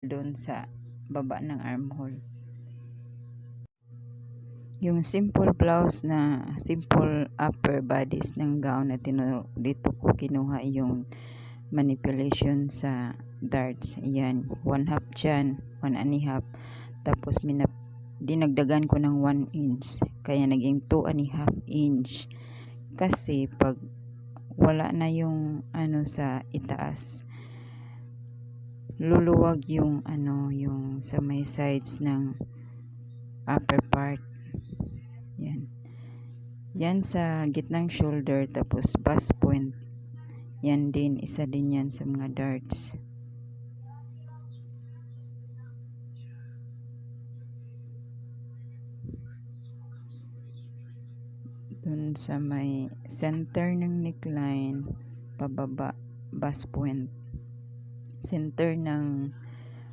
doon sa baba ng armhole. Yung simple blouse na simple upper bodies ng gown na dito ko kinuha yung manipulation sa darts. Ayan, 1/2 dyan, 1 1/2. Tapos dinagdagan ko ng 1 inch. Kaya naging 2 1/2 inch. Kasi pag wala na yung sa itaas, luluwag yung yung sa may sides ng upper part. Yan. Yan sa gitnang shoulder, tapos bust point. Yan din, isa din yan sa mga darts. Dun sa may center ng neckline, pababa, bust point. Center ng